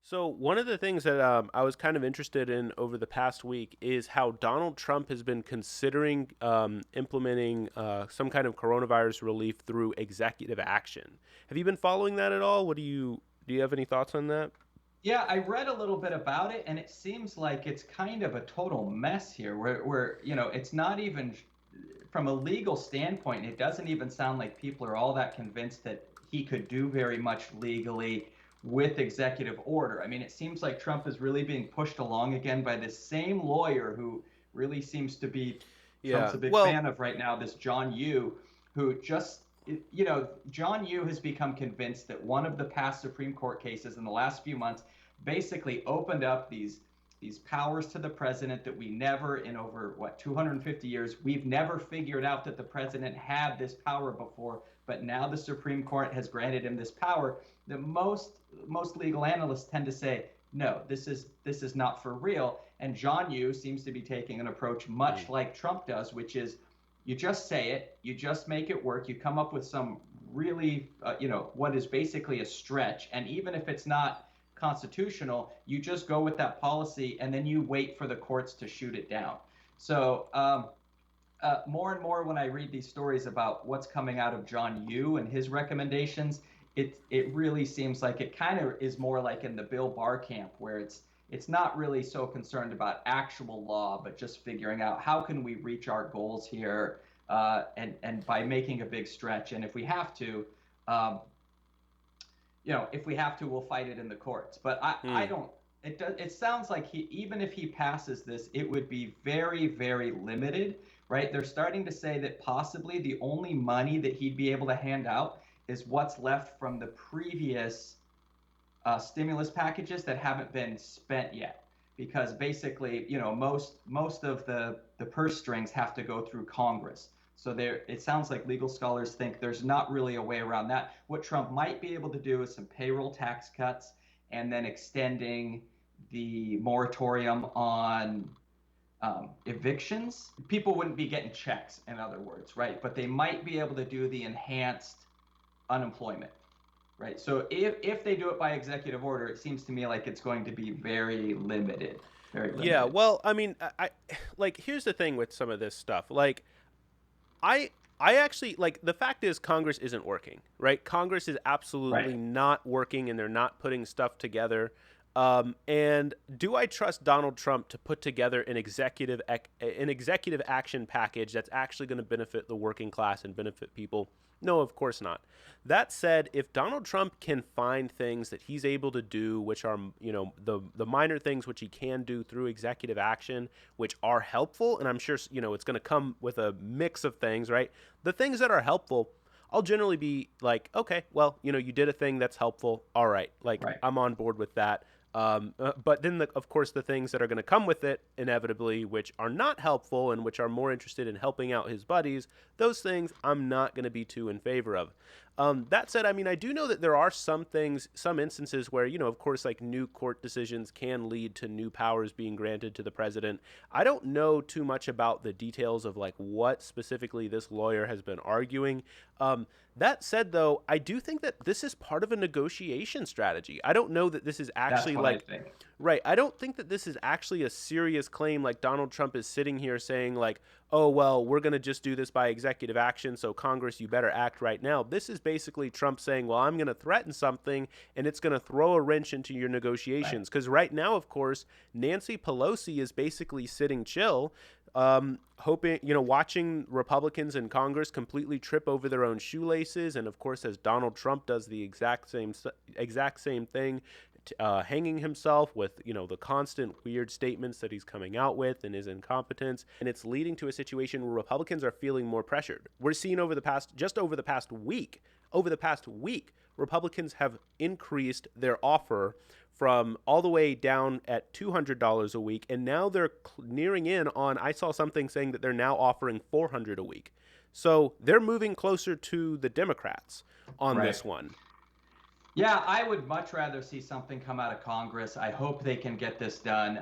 So one of the things that I was kind of interested in over the past week is how Donald Trump has been considering implementing some kind of coronavirus relief through executive action. Have you been following that at all? Do you have any thoughts on that? Yeah, I read a little bit about it, and it seems like it's kind of a total mess here, where it's not even from a legal standpoint, it doesn't even sound like people are all that convinced that he could do very much legally with executive order. I mean, it seems like Trump is really being pushed along again by this same lawyer who really seems to be Trump's Yeah. a big Well, fan of right now, this John Yoo, who John Yoo has become convinced that one of the past Supreme Court cases in the last few months basically opened up these powers to the president that we never, in over what 250 years, we've never figured out that the president had this power before, but now the Supreme Court has granted him this power. That most legal analysts tend to say, no, this is not for real. And John Yoo seems to be taking an approach mm, much like Trump does, which is you just say it, you just make it work, you come up with some really, what is basically a stretch, and even if it's not constitutional, you just go with that policy and then you wait for the courts to shoot it down. So more and more when I read these stories about what's coming out of John Yoo and his recommendations, it really seems like it kind of is more like in the Bill Barr camp where it's not really so concerned about actual law, but just figuring out how can we reach our goals here, and by making a big stretch. And if we have to, um, if we have to, we'll fight it in the courts. But I mm, don't. It sounds like even if he passes this, it would be very, very limited, right? They're starting to say that possibly the only money that he'd be able to hand out is what's left from the previous stimulus packages that haven't been spent yet, because basically, most of the purse strings have to go through Congress. So it sounds like legal scholars think there's not really a way around that. What Trump might be able to do is some payroll tax cuts, and then extending the moratorium on evictions. People wouldn't be getting checks, in other words, right? But they might be able to do the enhanced unemployment, right? So if they do it by executive order, it seems to me like it's going to be very limited, very yeah. limited. Well, I mean, like here's the thing with some of this stuff. I I actually like the fact is Congress isn't working, right? Congress is absolutely Right. not working and they're not putting stuff together. And do I trust Donald Trump to put together an executive action package that's actually going to benefit the working class and benefit people? No, of course not. That said, if Donald Trump can find things that he's able to do, which are the minor things which he can do through executive action, which are helpful, and I'm sure it's going to come with a mix of things, right? The things that are helpful, I'll generally be like, okay, well, you did a thing that's helpful. All right, like Right. I'm on board with that. But then, of course, the things that are going to come with it, inevitably, which are not helpful and which are more interested in helping out his buddies, those things I'm not going to be too in favor of. That said, I mean, I do know that there are some things, some instances where, of course, like new court decisions can lead to new powers being granted to the president. I don't know too much about the details of like what specifically this lawyer has been arguing. Um, that said, though, I do think that this is part of a negotiation strategy. I don't know that this is That's actually what I like, think. right. I don't think that this is actually a serious claim like Donald Trump is sitting here saying, like, oh, well, we're going to just do this by executive action. So, Congress, you better act right now. This is basically Trump saying, well, I'm going to threaten something and it's going to throw a wrench into your Right. negotiations. Because right now, of course, Nancy Pelosi is basically sitting chill, hoping, watching Republicans in Congress completely trip over their own shoelaces, and of course, as Donald Trump does the exact same thing, hanging himself with the constant weird statements that he's coming out with and his incompetence, and it's leading to a situation where Republicans are feeling more pressured. We're seeing over the past week, Republicans have increased their offer from all the way down at $200 a week, and now they're nearing in on. I saw something saying that they're now offering $400 a week, so they're moving closer to the Democrats on Right. this one. Yeah, I would much rather see something come out of Congress. I hope they can get this done.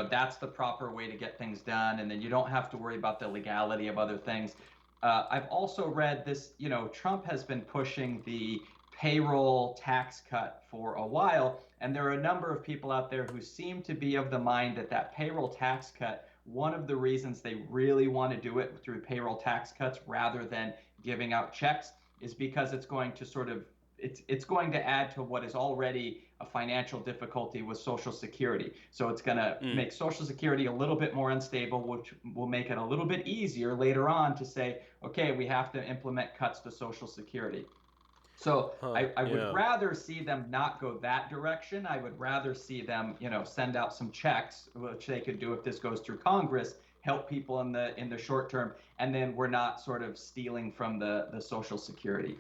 That's the proper way to get things done, and then you don't have to worry about the legality of other things. I've also read this, Trump has been pushing the payroll tax cut for a while, And there are a number of people out there who seem to be of the mind that that payroll tax cut, one of the reasons they really want to do it through payroll tax cuts rather than giving out checks is because it's going to sort of it's going to add to what is already a financial difficulty with Social Security. So it's going to make Social Security a little bit more unstable, which will make it a little bit easier later on to say, okay, we have to implement cuts to Social Security. So I would rather see them not go that direction. I would rather see them, send out some checks, which they could do if this goes through Congress, help people in the short term, and then we're not sort of stealing from the Social Security.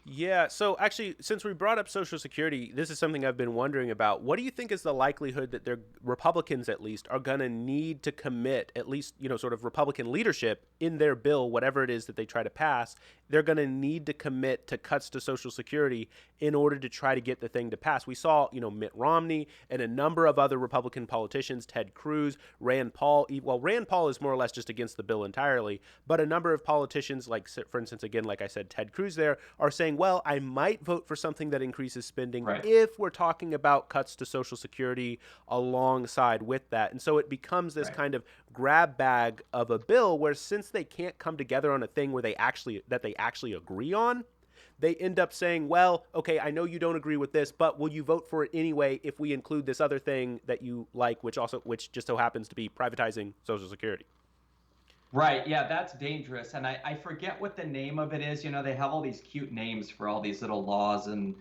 Yeah, so actually, since we brought up Social Security, this is something I've been wondering about. What do you think is the likelihood that their Republicans, at least, are going to need to commit, at least, sort of Republican leadership in their bill, whatever it is that they try to pass, they're going to need to commit to cuts to Social Security in order to try to get the thing to pass? We saw, Mitt Romney and a number of other Republican politicians, Ted Cruz, Rand Paul. Well, Rand Paul is more or less just against the bill entirely, but a number of politicians, like, for instance, again, like I said, Ted Cruz there, are saying, well, I might vote for something that increases spending if we're talking about cuts to Social Security alongside with that. And so it becomes this kind of grab bag of a bill where, since they can't come together on a thing where they actually agree on, they end up saying, well, okay, I know you don't agree with this, but will you vote for it anyway if we include this other thing that you like, which just so happens to be privatizing Social Security? Right. Yeah, that's dangerous. And I forget what the name of it is. They have all these cute names for all these little laws and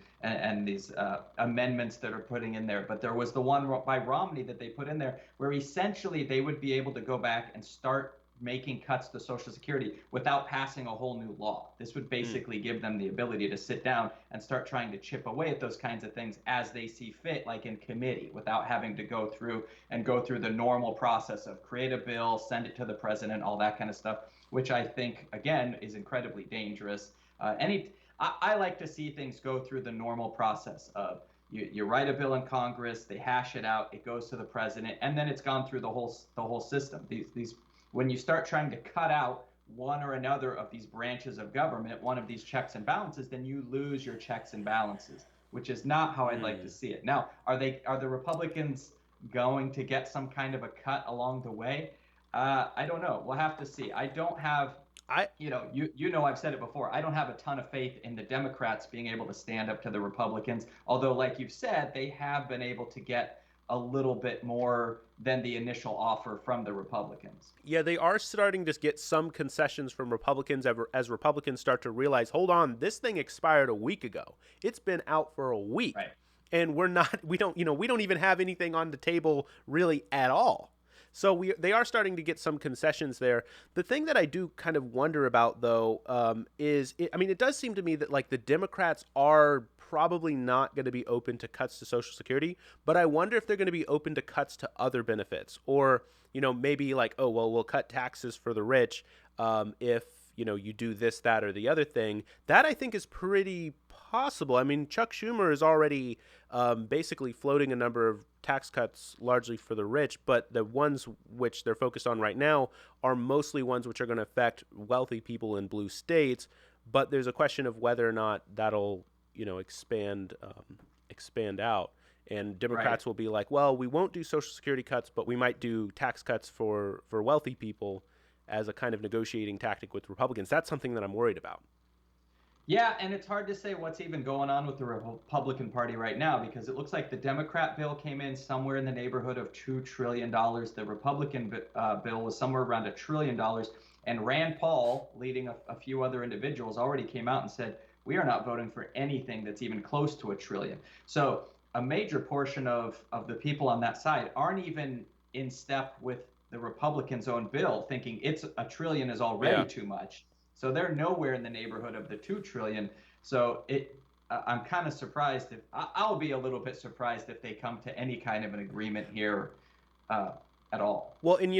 these amendments that are putting in there. But there was the one by Romney that they put in there where essentially they would be able to go back and start making cuts to Social Security without passing a whole new law. This would basically give them the ability to sit down and start trying to chip away at those kinds of things as they see fit, like in committee, without having to go through the normal process of create a bill, send it to the president, all that kind of stuff, which I think, again, is incredibly dangerous. I like to see things go through the normal process of you write a bill in Congress, they hash it out, it goes to the president, and then it's gone through the whole system. These when you start trying to cut out one or another of these branches of government, one of these checks and balances, then you lose your checks and balances, which is not how I'd like to see it. Now, are the Republicans going to get some kind of a cut along the way? I don't know. We'll have to see. I don't have, I've said it before. I don't have a ton of faith in the Democrats being able to stand up to the Republicans. Although, like you've said, they have been able to get a little bit more than the initial offer from the Republicans. Yeah, they are starting to get some concessions from Republicans as Republicans start to realize, hold on, this thing expired a week ago. It's been out for a week. Right. And we don't even have anything on the table really at all. So they are starting to get some concessions there. The thing that I do kind of wonder about, though, it does seem to me that, like, the Democrats are probably not going to be open to cuts to Social Security, but I wonder if they're going to be open to cuts to other benefits, or, maybe like, oh, well, we'll cut taxes for the rich if, you do this, that, or the other thing. That, I think, is pretty possible. I mean, Chuck Schumer is already basically floating a number of tax cuts largely for the rich, but the ones which they're focused on right now are mostly ones which are going to affect wealthy people in blue states. But there's a question of whether or not that'll expand out, and Democrats will be like, well, we won't do Social Security cuts, but we might do tax cuts for wealthy people as a kind of negotiating tactic with Republicans. That's something that I'm worried about. Yeah, and it's hard to say what's even going on with the Republican Party right now, because it looks like the Democrat bill came in somewhere in the neighborhood of $2 trillion. The Republican bill was somewhere around $1 trillion. And Rand Paul, leading a few other individuals, already came out and said, we are not voting for anything that's even close to $1 trillion. So a major portion of the people on that side aren't even in step with the Republicans' own bill, thinking $1 trillion is already too much. So they're nowhere in the neighborhood of the $2 trillion. So I'm kind of surprised I'll be a little bit surprised if they come to any kind of an agreement here at all. Well, and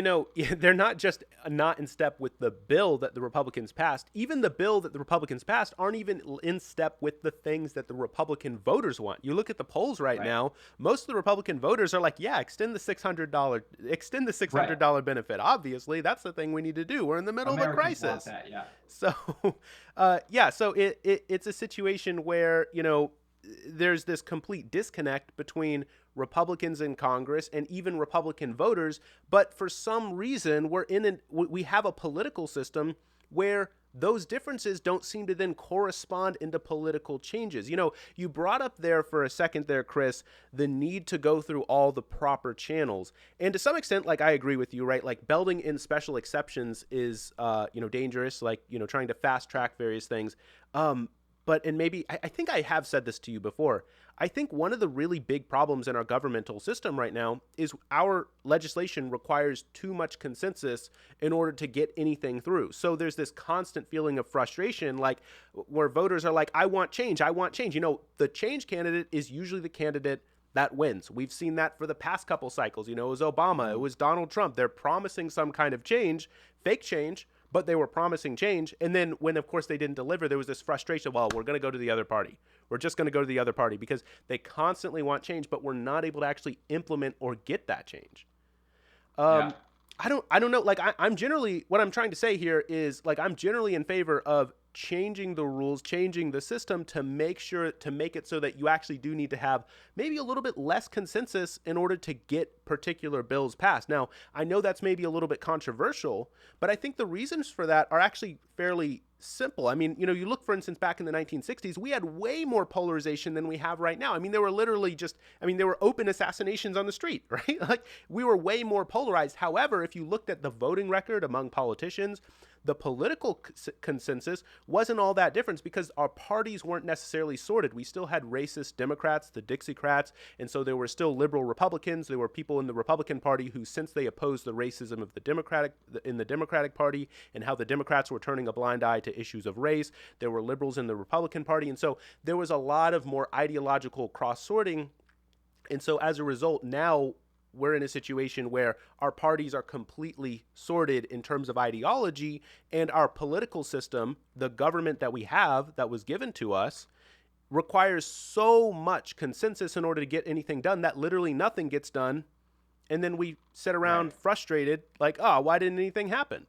they're not just not in step with the bill that the Republicans passed. Even the bill that the Republicans passed aren't even in step with the things that the Republican voters want. You look at the polls right now, most of the Republican voters are like, yeah, extend the $600 benefit. Obviously, that's the thing we need to do. We're in the middle of a crisis. Want that, yeah. So, so it's a situation where, there's this complete disconnect between Republicans in Congress and even Republican voters. But for some reason, we have a political system where those differences don't seem to then correspond into political changes. You know, you brought up there for a second there, Chris, the need to go through all the proper channels. And to some extent, like, I agree with you, right? Like, building in special exceptions is, dangerous, like, trying to fast track various things. And maybe, I think I have said this to you before. I think one of the really big problems in our governmental system right now is our legislation requires too much consensus in order to get anything through. So there's this constant feeling of frustration, like, where voters are like, I want change, I want change. The change candidate is usually the candidate that wins. We've seen that for the past couple cycles. It was Obama, it was Donald Trump. They're promising some kind of change, fake change, but they were promising change. And then when, of course, they didn't deliver, there was this frustration. Well, we're going to go to the other party. We're just going to go to the other party because they constantly want change, but we're not able to actually implement or get that change. Yeah. I don't know. Like, I'm generally, what I'm trying to say here is, like, I'm generally in favor of changing the rules, changing the system to make it so that you actually do need to have maybe a little bit less consensus in order to get particular bills passed. Now, I know that's maybe a little bit controversial, but I think the reasons for that are actually fairly simple. I mean, you look, for instance, back in the 1960s, we had way more polarization than we have right now. I mean, there were open assassinations on the street, right? Like, we were way more polarized. However, if you looked at the voting record among politicians, the political consensus wasn't all that different because our parties weren't necessarily sorted. We still had racist Democrats, the Dixiecrats, and so there were still liberal Republicans. There were people in the Republican Party who, since they opposed the racism of the Democratic Party and how the Democrats were turning a blind eye to issues of race, there were liberals in the Republican Party. And so there was a lot of more ideological cross-sorting. And so as a result, now we're in a situation where our parties are completely sorted in terms of ideology, and our political system, the government that we have that was given to us, requires so much consensus in order to get anything done that literally nothing gets done. And then we sit around frustrated, like, oh, why didn't anything happen?